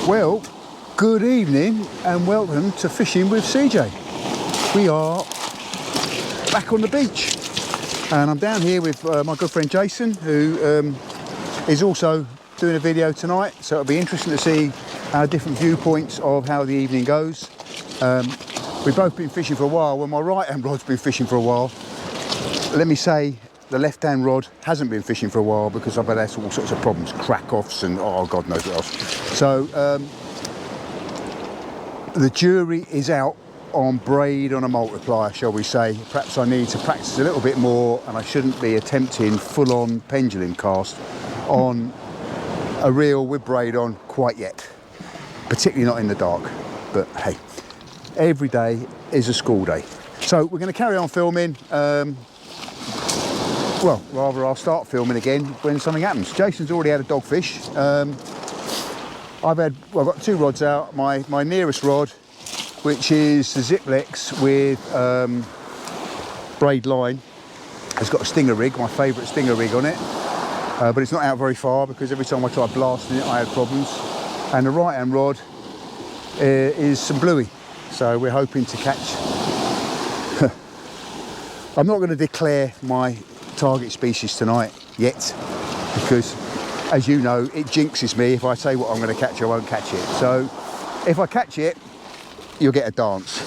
Well, good evening and welcome to Fishing with CJ. We are back on the beach and I'm down here with my good friend Jason, who is also doing a video tonight, so it'll be interesting to see our different viewpoints of how the evening goes. We've both been fishing for a while. Well, my right hand rod's been fishing for a while. Let me say the left hand rod hasn't been fishing for a while because I've had all sorts of problems, crack-offs and oh god knows what else. So the jury is out on braid on a multiplier, shall we say. Perhaps I need to practice a little bit more and I shouldn't be attempting full-on pendulum cast on a reel with braid on quite yet, particularly not in the dark. But hey, every day is a school day. So we're going to carry on filming. Well, rather I'll start filming again when something happens. Jason's already had a dogfish. I've got two rods out. My nearest rod, which is the Ziplex with braid line, has got a stinger rig, my favourite stinger rig on it. But it's not out very far because every time I tried blasting it I had problems. And the right hand rod is some bluey. So we're hoping to catch... I'm not going to declare my target species tonight yet, because as you know it jinxes me. If I say what I'm going to catch, I won't catch it. So if I catch it, you'll get a dance.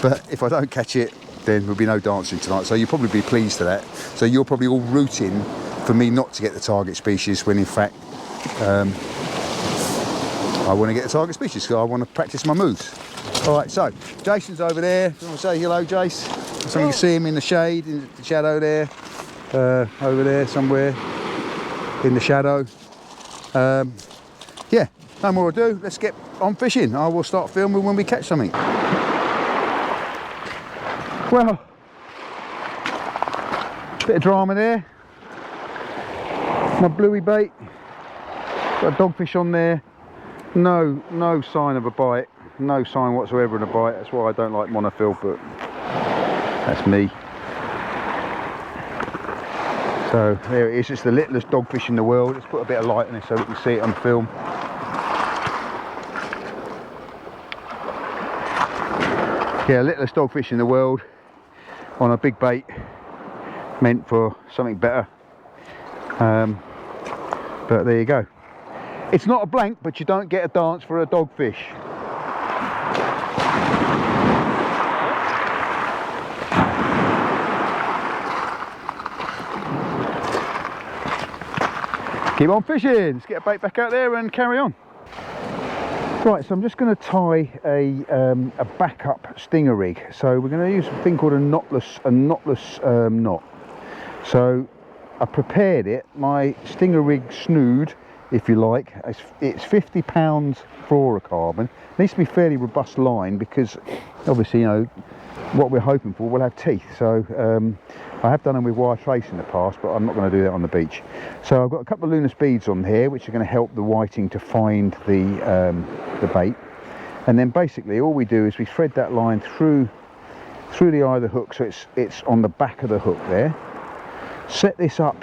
But if I don't catch it, then there'll be no dancing tonight. So you'll probably be pleased to that. So you're probably all rooting for me not to get the target species, when in fact I want to get the target species, so I want to practice my moves. All right, so Jason's over there. If you want to say hello, Jace? So you can see him in the shade, in the shadow there, over there somewhere in the shadow. Yeah, no more ado, let's get on fishing. I will start filming when we catch something. Well, bit of drama there. My bluey bait, got a dogfish on there. No sign of a bite, no sign whatsoever of a bite. That's why I don't like monofill, but that's me. So there it is, it's the littlest dogfish in the world. Let's put a bit of light on it so we can see it on film. Yeah, littlest dogfish in the world on a big bait, meant for something better. But there you go. It's not a blank, but you don't get a dance for a dogfish. Keep on fishing. Let's get a bait back out there and carry on. Right, so I'm just going to tie a backup stinger rig. So we're going to use a thing called a knotless knot. So I prepared it. My stinger rig snood, if you like, it's 50 pounds fluorocarbon. It needs to be fairly robust line because obviously, you know, what we're hoping for will have teeth. So I have done them with wire trace in the past, but I'm not going to do that on the beach. So I've got a couple of luminous beads on here which are going to help the whiting to find the bait. And then basically all we do is we thread that line through the eye of the hook, so it's on the back of the hook there. Set this up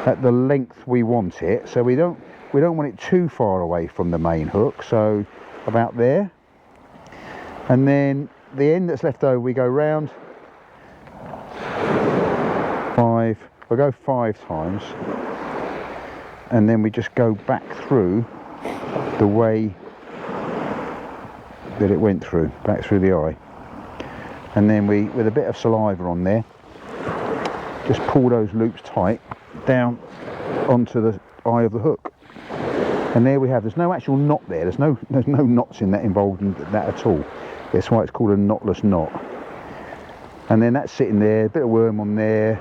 at the length we want it, so we don't want it too far away from the main hook, so about there. And then the end that's left over we go round we'll go 5 times, and then we just go back through the way that it went through, back through the eye. And then we, with a bit of saliva on there, just pull those loops tight down onto the eye of the hook. And there we have, there's no actual knot there, there's no knots in that involved in that at all. That's why it's called a knotless knot. And then that's sitting there, a bit of worm on there,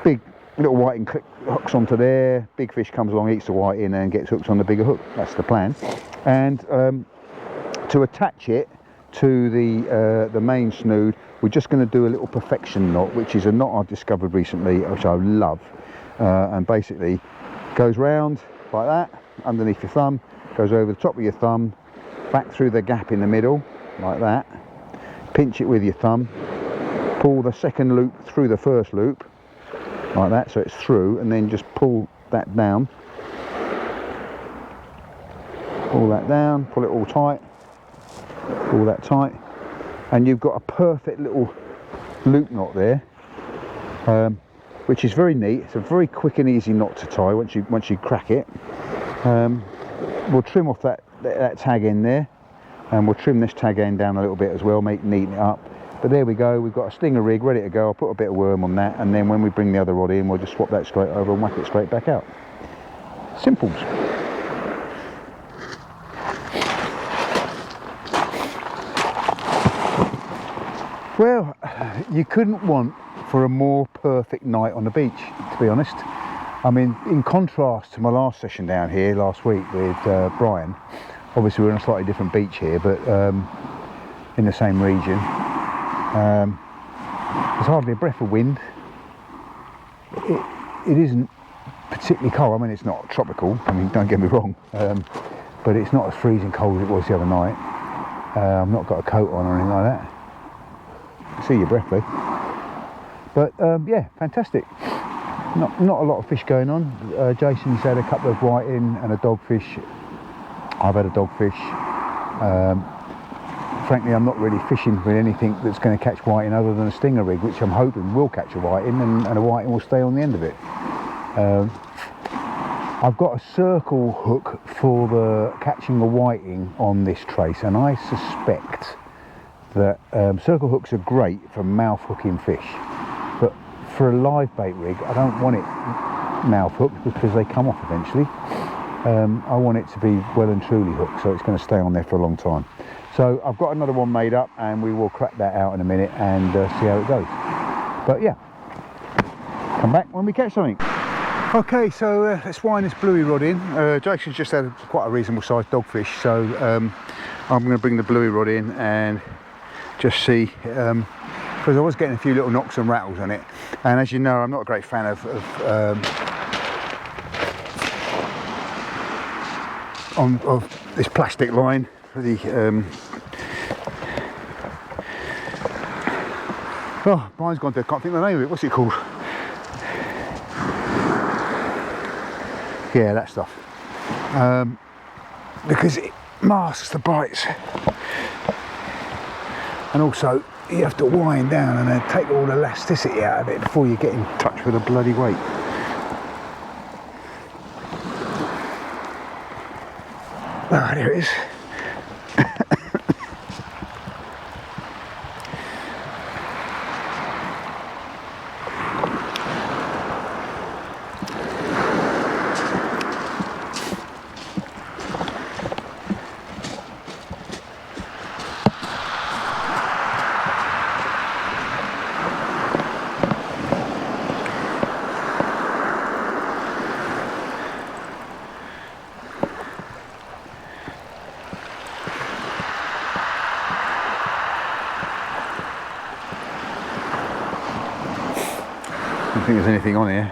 big little whiting click hooks onto there, big fish comes along, eats the whiting and gets hooked on the bigger hook. That's the plan. And to attach it to the main snood, we're just going to do a little perfection knot, which is a knot I've discovered recently, which I love. And basically goes round like that, underneath your thumb, goes over the top of your thumb, back through the gap in the middle, like that. Pinch it with your thumb, pull the second loop through the first loop, like that, so it's through, and then just pull that down Pull that down, pull it all tight, all that tight, and you've got a perfect little loop knot there, which is very neat. It's a very quick and easy knot to tie once you crack it. We'll trim off that tag end there, and we'll trim this tag end down a little bit as well, neaten it up. But there we go, we've got a stinger rig ready to go. I'll put a bit of worm on that, and then when we bring the other rod in, we'll just swap that straight over and whack it straight back out. Simples. Well, you couldn't want for a more perfect night on the beach, to be honest. I mean, in contrast to my last session down here last week with Brian, obviously we're on a slightly different beach here, but in the same region. There's hardly a breath of wind. It isn't particularly cold. I mean, it's not tropical, I mean, don't get me wrong, but it's not as freezing cold as it was the other night. I've not got a coat on or anything like that. See your breath though. But yeah, fantastic. Not a lot of fish going on. Jason's had a couple of whiting and a dogfish. I've had a dogfish. Frankly, I'm not really fishing with anything that's going to catch whiting other than a stinger rig, which I'm hoping will catch a whiting, and a whiting will stay on the end of it. I've got a circle hook for the catching a whiting on this trace, and I suspect that circle hooks are great for mouth hooking fish, but for a live bait rig I don't want it mouth hooked because they come off eventually. I want it to be well and truly hooked, so it's going to stay on there for a long time. So I've got another one made up, and we will crack that out in a minute and see how it goes. But yeah, come back when we catch something. Okay, so let's wind this bluey rod in. Jason's just had quite a reasonable sized dogfish, so I'm going to bring the bluey rod in and just see, because I was getting a few little knocks and rattles on it, and as you know, I'm not a great fan of this plastic line for the oh, mine's gone dead, can't think of the name of it. What's it called? Yeah, that stuff, because it masks the bites. And also, you have to wind down and then take all the elasticity out of it before you get in touch with the bloody weight. Ah, there it is. I don't think there's anything on here.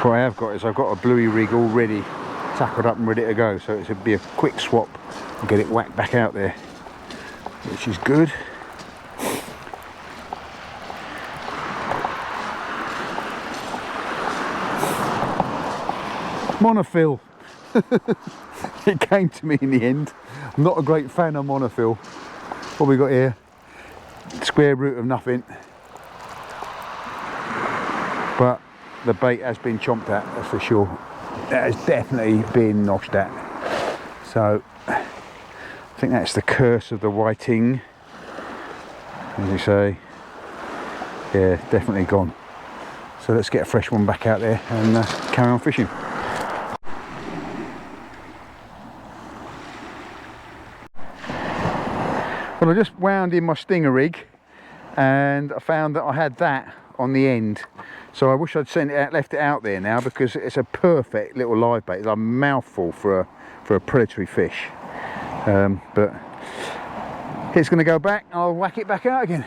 What I have got is I've got a bluey rig already tackled up and ready to go, so it'll be a quick swap and get it whacked back out there, which is good. Monofill. It came to me in the end. I'm not a great fan of monofill. What we got here? Square root of nothing. But the bait has been chomped at, that's for sure. That has definitely been noshed at. So I think that's the curse of the whiting, as you say. Yeah, definitely gone. So let's get a fresh one back out there and carry on fishing. Well, I just wound in my stinger rig and I found that I had that on the end. So I wish I'd sent it out, left it out there now, because it's a perfect little live bait. It's a mouthful for a predatory fish. But it's going to go back. I'll whack it back out again.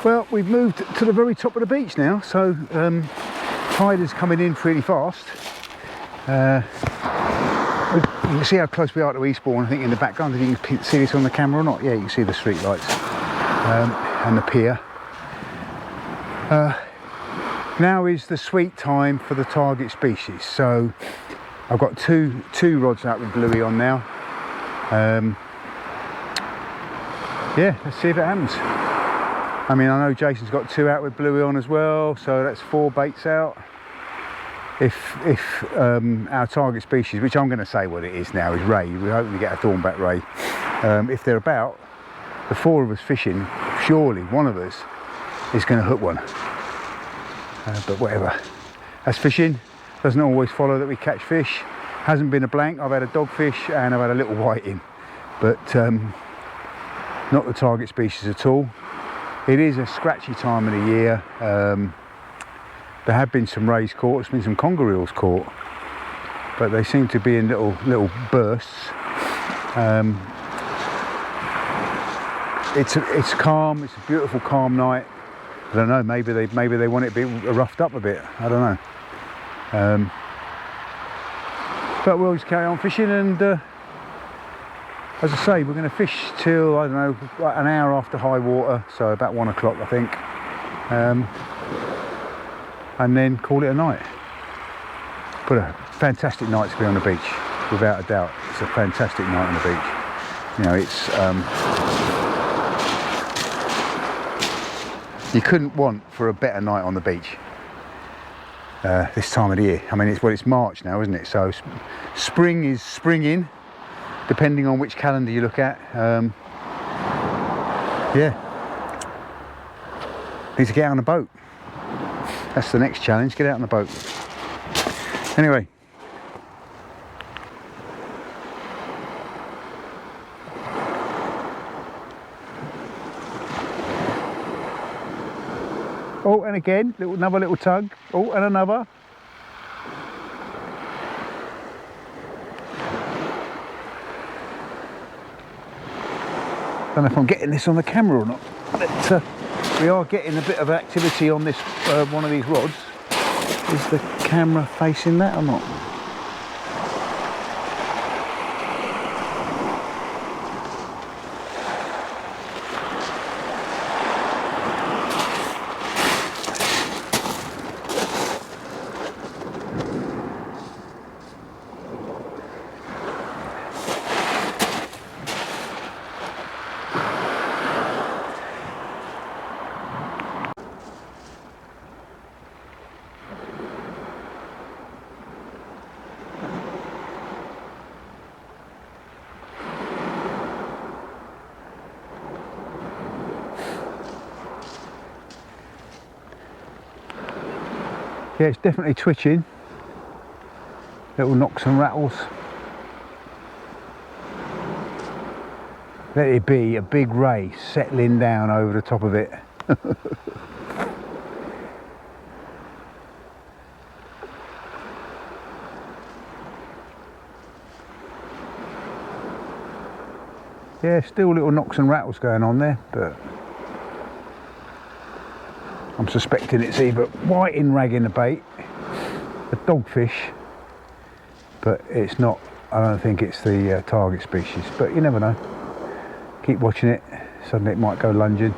Well, we've moved to the very top of the beach now, so tide is coming in pretty fast. You can see how close we are to Eastbourne, I think, in the background. If you can see this on the camera or not. Yeah, you can see the street lights and the pier. Now is the sweet time for the target species. So I've got two rods out with bluey on now. Yeah, let's see if it happens. I mean, I know Jason's got 2 out with bluey on as well, so that's 4 baits out. If our target species, which I'm going to say what it is now, is ray, we're hoping to get a thornback ray. If they're about, the 4 of us fishing, surely one of us is going to hook one. But whatever, that's fishing. Doesn't always follow that we catch fish. Hasn't been a blank. I've had a dogfish and I've had a little whiting, but not the target species at all. It is a scratchy time of the year. There have been some rays caught, there's been some conger eels caught, but they seem to be in little bursts. It's calm. It's a beautiful, calm night. I don't know. Maybe they want it to be roughed up a bit. I don't know. But we'll just carry on fishing, and as I say, we're going to fish till, I don't know, like an hour after high water, so about 1 o'clock, I think, and then call it a night. But a fantastic night to be on the beach, without a doubt. It's a fantastic night on the beach. You know, it's you couldn't want for a better night on the beach this time of the year. I mean, it's March now, isn't it? So spring is springing, depending on which calendar you look at. Yeah, need to get out on the boat. That's the next challenge, get out on the boat. Anyway, oh, and again, another little tug. Oh, and another. Don't know if I'm getting this on the camera or not, but we are getting a bit of activity on this one of these rods. Is the camera facing that or not? Yeah, it's definitely twitching. Little knocks and rattles. Let it be a big ray settling down over the top of it. Yeah, still little knocks and rattles going on there, but I'm suspecting it's either whiting ragging the bait, a dogfish, but it's not. I don't think it's the target species, but you never know. Keep watching it, suddenly it might go lunging.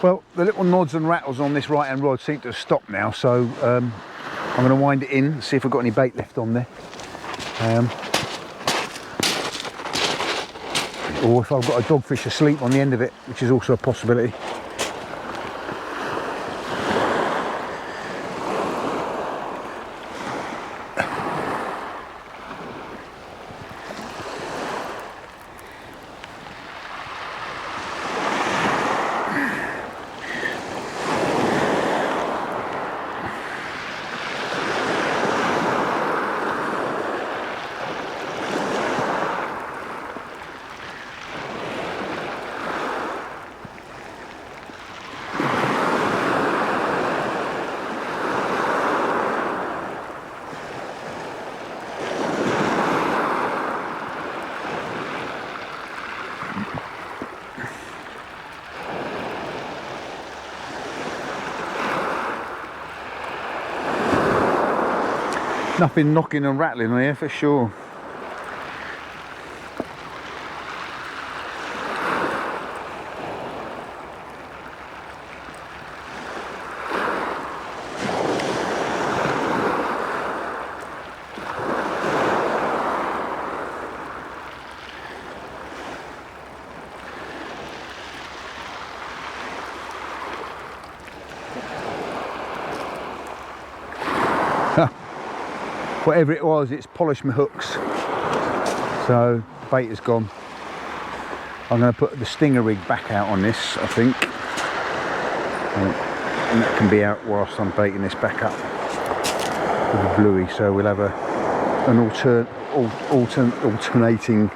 Well, the little nods and rattles on this right hand rod seem to have stopped now, so I'm going to wind it in and see if I've got any bait left on there. Or if I've got a dogfish asleep on the end of it, which is also a possibility. Nothing knocking and rattling on here for sure. Whatever it was, it's polished my hooks, so the bait is gone. I'm going to put the stinger rig back out on this, I think, and that can be out whilst I'm baiting this back up with the bluey, so we'll have an alternating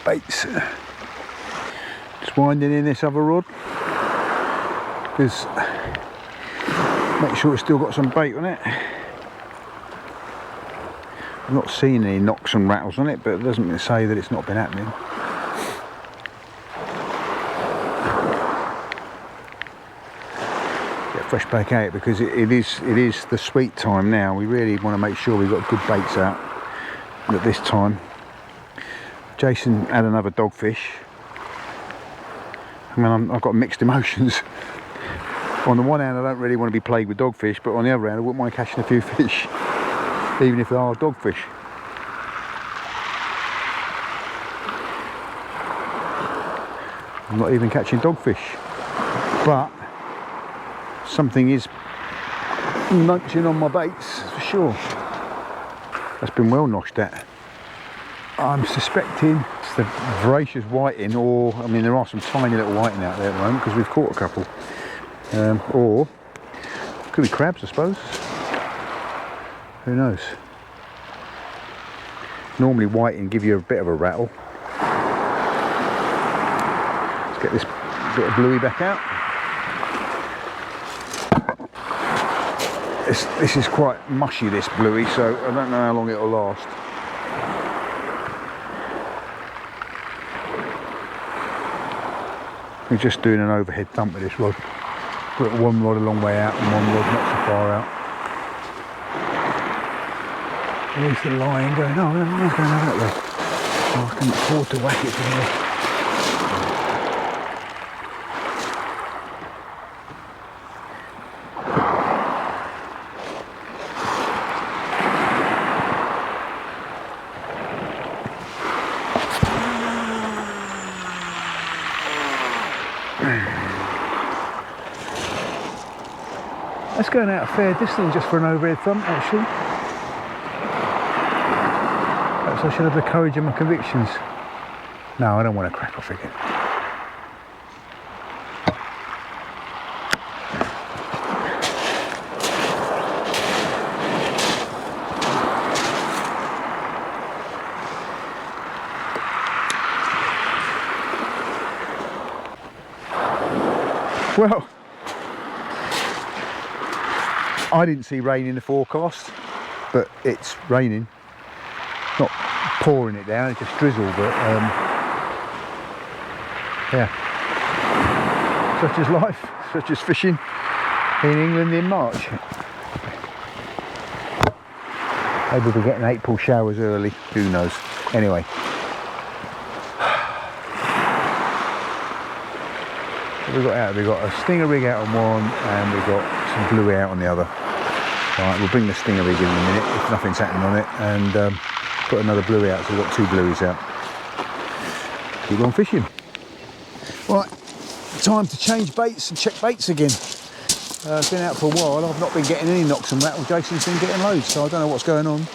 baits. Just winding in this other rod, because make sure it's still got some bait on it. I've not seen any knocks and rattles on it, but it doesn't say that it's not been happening. Get fresh back out because it is the sweet time now. We really want to make sure we've got good baits out at this time. Jason had another dogfish. I mean, I've got mixed emotions. On the one hand, I don't really want to be plagued with dogfish, but on the other hand, I wouldn't mind catching a few fish, even if they are dogfish. I'm not even catching dogfish, but something is munching on my baits for sure. That's been well noshed at. I'm suspecting it's the voracious whiting, or I mean there are some tiny little whiting out there at the moment because we've caught a couple, or could be crabs, I suppose. Who knows? Normally whiting give you a bit of a rattle. Let's get this bit of bluey back out. This is quite mushy, this bluey, so I don't know how long it'll last. We're just doing an overhead dump with this rod. Put one rod a long way out and one rod not so far out. There's the line going, oh no, I'm going that way. Oh, I can afford to whack it from here. That's going out a fair distance just for an overhead thump, actually. Perhaps I should have the courage of my convictions. No, I don't want to crack off again. Well, I didn't see rain in the forecast, but it's raining. Not pouring it down, it's just drizzle, but yeah. Such is life, such is fishing in England in March. Maybe we'll be getting April showers early, who knows. Anyway. What have we got out? We've got a stinger rig out on one and we've got some bluey out on the other. Right, we'll bring the stinger rig in a minute if nothing's happening on it and put another bluey out, so we've got two blueys out. Keep on fishing. Right, time to change baits and check baits again. I've been out for a while, I've not been getting any knocks and rattles. Jason's been getting loads, so I don't know what's going on.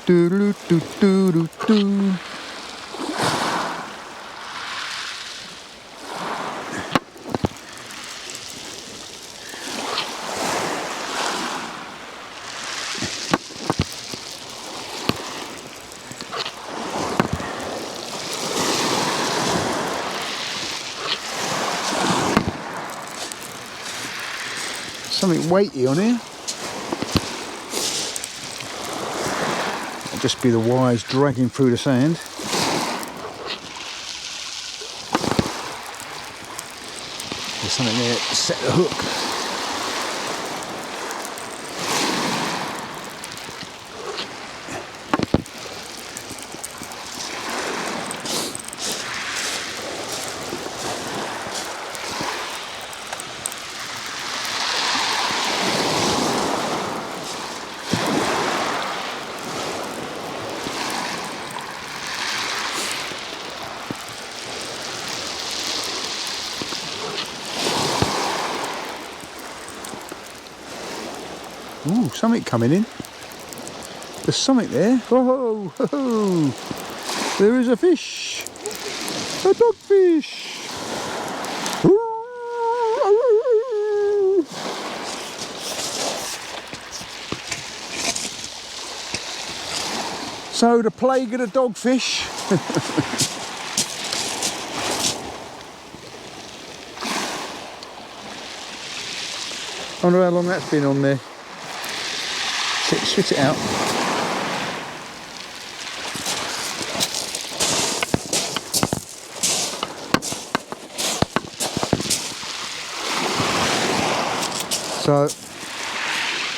Do do do do do do. something weighty on here. It'll just be the wires dragging through the sand. There's something there to set the hook. Ooh, something coming in. There's something there. Oh, ho, ho. There is a fish. A dogfish. Ooh. So the plague of the dogfish. I wonder how long that's been on there. Spit it out. So,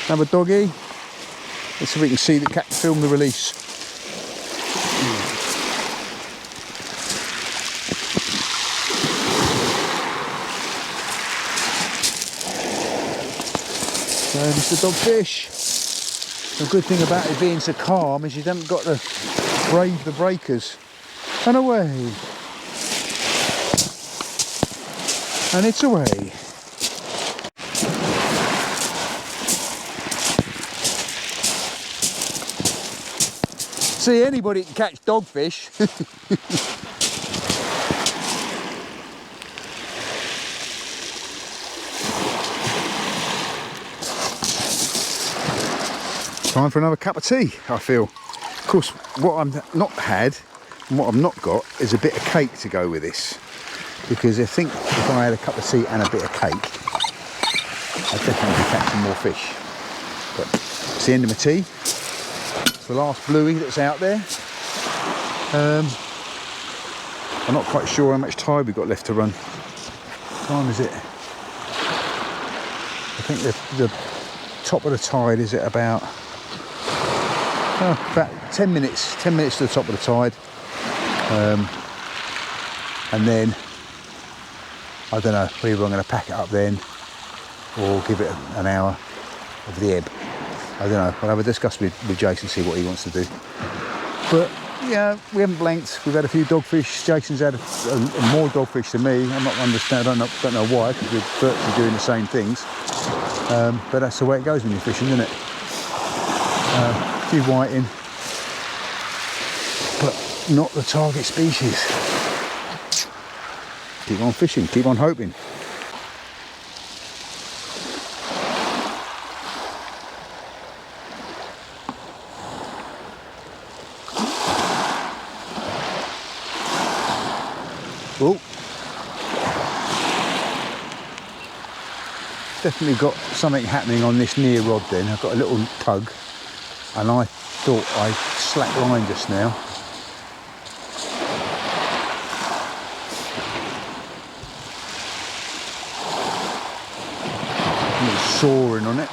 have a doggy. Let's see if we can see the cat film the release. So, Mr. Dogfish. The good thing about it being so calm is you haven't got to brave the breakers. And away. And it's away. See, anybody can catch dogfish. Time for another cup of tea, I feel. Of course, what I've not had and what I've not got is a bit of cake to go with this. Because I think if I had a cup of tea and a bit of cake, I'd definitely be catching more fish. But it's the end of my tea. It's the last bluey that's out there. I'm not quite sure how much tide we've got left to run. What time is it? I think the top of the tide is at about 10 minutes. 10 minutes to the top of the tide. And then, I don't know, whether I'm going to pack it up then or give it an hour of the ebb. I don't know. I'll have a discuss with Jason, see what he wants to do. But yeah, we haven't blanked. We've had a few dogfish. Jason's had more dogfish than me. I don't know why, because we're virtually doing the same things. But that's the way it goes when you're fishing, isn't it? A few whiting, but not the target species. Keep on fishing, keep on hoping. Oh, definitely got something happening on this near rod then. I've got a little tug and I thought I slacked line just now. And it's soaring on it.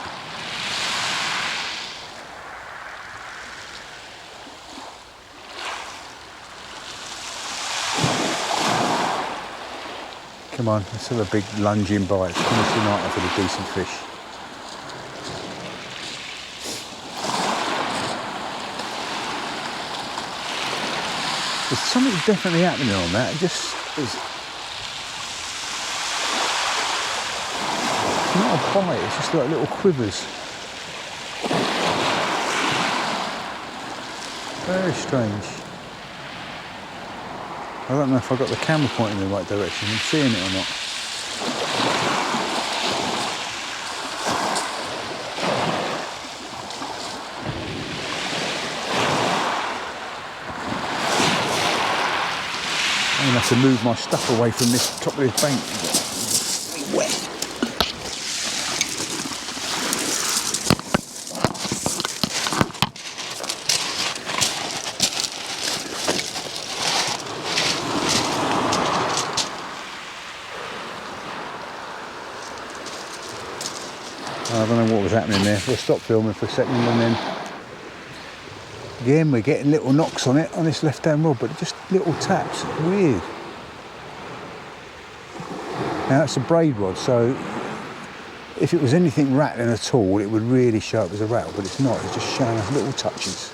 Come on, let's have a big lunging bite. Finish the night off with a decent fish. There's something definitely happening on that. It just is not a bite, it's just like little quivers. Very strange. I don't know if I got the camera pointing in the right direction. I'm seeing it or not. I'm going to have to move my stuff away from this top of this bank. It's wet. I don't know what was happening there. We'll stop filming for a second and then again we're getting little knocks on it on this left hand rod, but just little taps. Weird. Now that's a braid rod, so if it was anything rattling at all, it would really show up as a rattle, but it's not. It's just showing us little touches.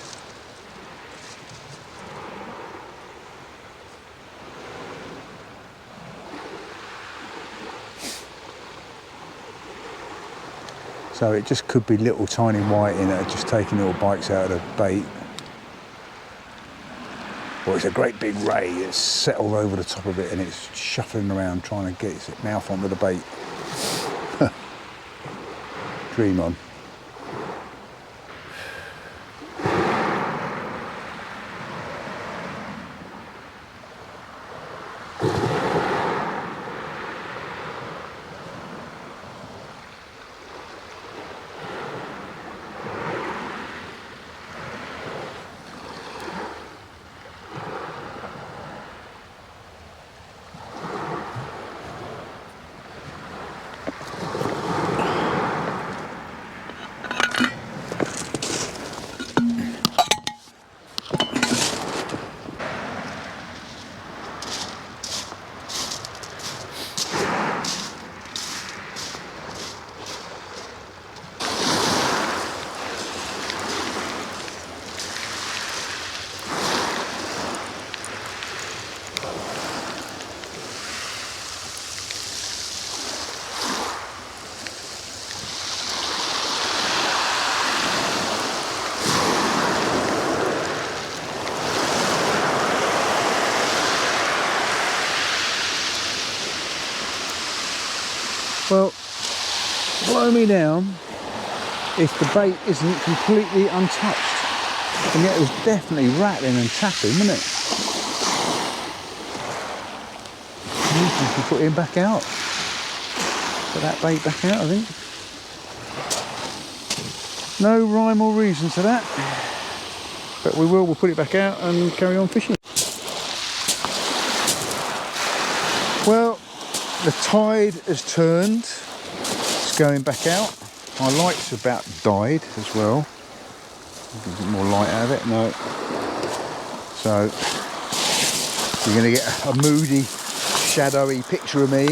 So it just could be little tiny whiting that are just taking little bites out of the bait. Or it's a great big ray that's settled over the top of it and it's shuffling around trying to get its mouth onto the bait. Dream on. Well, blow me down if the bait isn't completely untouched. And yet it was definitely rattling and tapping, wasn't it? We can put him back out. Put that bait back out, I think. No rhyme or reason to that. But we'll put it back out and carry on fishing. Well, the tide has turned, it's going back out. My light's about died as well. A bit more light out of it, no. So, you're going to get a moody, shadowy picture of me.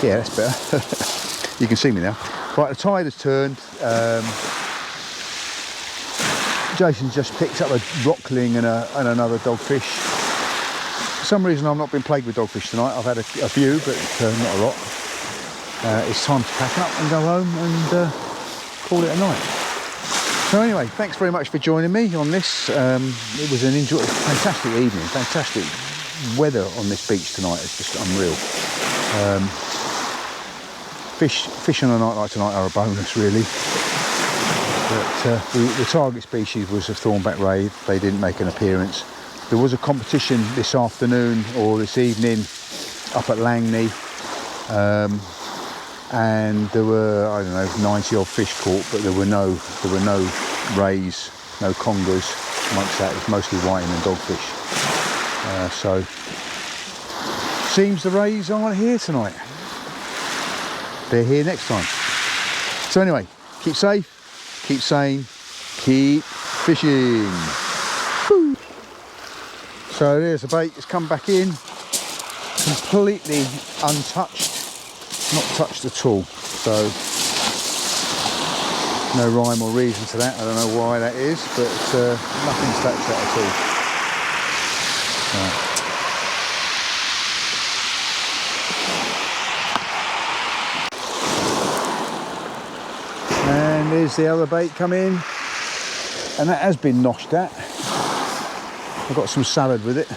Yeah, that's better. You can see me now. Right, the tide has turned. Jason just picked up a rockling and another dogfish. For some reason I've not been plagued with dogfish tonight. I've had a few, but not a lot. It's time to pack up and go home and call it a night. So anyway, thanks very much for joining me on this. It was an fantastic evening, fantastic weather on this beach tonight. It's just unreal. Fish on a night like tonight are a bonus, really. But the target species was a thornback ray. They didn't make an appearance. There was a competition this afternoon or this evening up at Langley, and there were, I don't know, 90 odd fish caught, but there were no rays, no congers amongst that. It's mostly whiting and dogfish. So seems the rays aren't here tonight. They're here next time. So anyway, keep safe, keep sane, keep fishing. Woo. So there's the bait, it's come back in, completely untouched, not touched at all. So no rhyme or reason to that. I don't know why that is, but nothing's touched that at all. Right. And there's the other bait come in, and that has been noshed at. I've got some salad with it.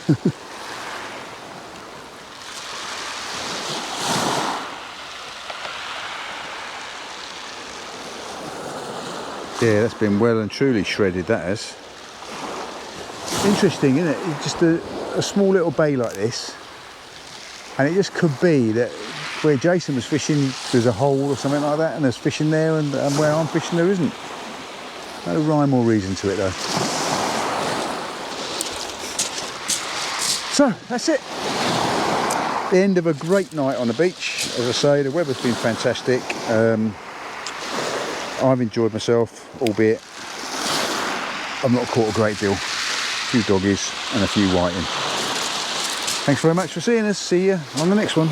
Yeah, that's been well and truly shredded, that has. Interesting, isn't it? It's just a small little bay like this, and it just could be that where Jason was fishing there's a hole or something like that, and there's fishing there, and where I'm fishing there isn't. No rhyme or reason to it though. So that's it. the end of a great night on the beach. As I say, the weather's been fantastic. I've enjoyed myself, albeit I've not caught a great deal. A few doggies and a few whiting. Thanks very much for seeing us. See you on the next one.